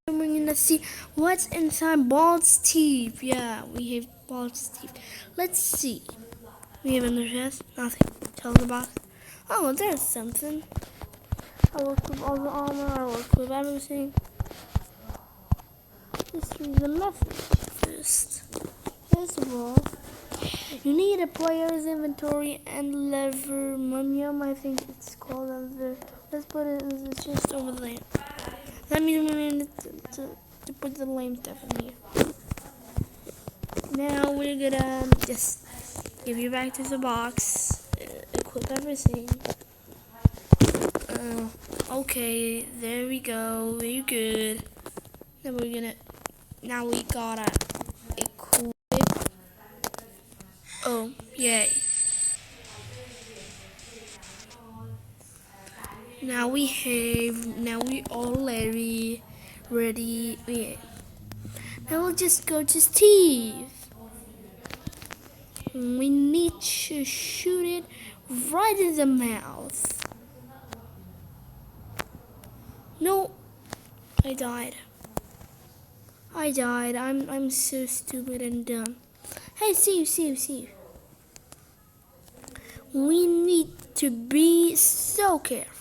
We're gonna see what's inside Balt's teeth. Yeah, we have Balt's teeth. Let's see. We have in the chest nothing. Tell the box. Oh, there's something. I work with all the armor. I work with everything. Let's read the message first. First of all, you need a player's inventory and lever minium. I think it's called lever. Let's put it in the chest over there. That means we need to put the lame stuff in here. Now we're gonna just give you back to the box, equip everything. Okay, there we go. We're good. Then now we gotta equip. Oh, yay. Now we already ready. Yeah. Now we'll just go to Steve. We need to shoot it right in the mouth. No, I died. I'm so stupid and dumb. Hey, Steve. We need to be so careful.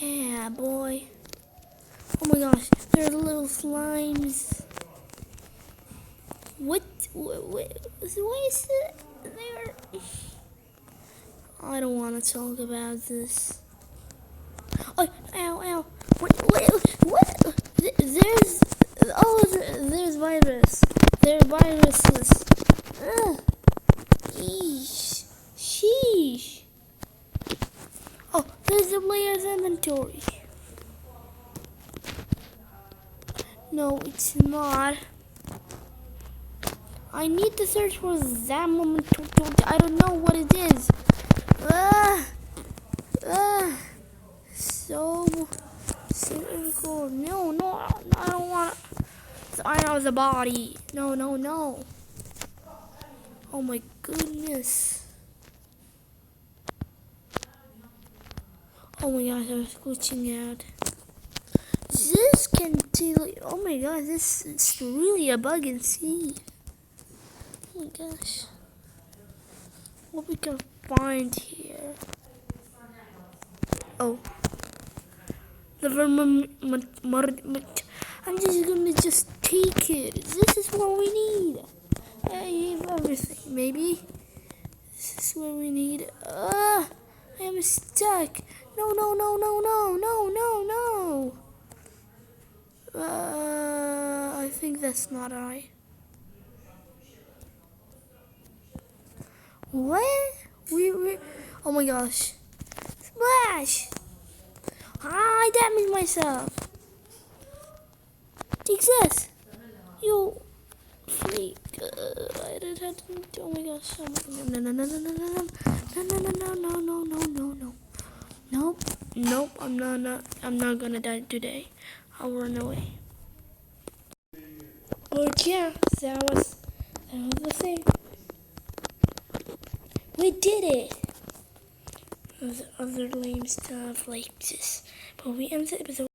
Yeah, boy. Oh my gosh, there are little slimes. What is it there? I don't want to talk about this. Oh, ow. What? There's virus. There are viruses. Ugh. Sheesh. Oh, there's the player's inventory. No, it's not. I need to search for that moment. I don't know what it is. So cool. No, I don't want. I know the body. No. Oh my goodness. Oh my gosh, I was glitching out. This can tell. Oh my gosh, this is really a bug in C. Oh my gosh. What we can find here? Oh. The vermin. I'm just gonna take it. This is what we need. I have everything. Maybe. This is what we need. I am stuck. No. I think that's not right. What? We oh my gosh. Splash! I damaged myself. Take this. You freak. I didn't have to, oh my gosh. No. Nope. I'm not gonna die today. I'll run away. Oh yeah, that was the thing. We did it. Other lame stuff like this, but we ended the episode.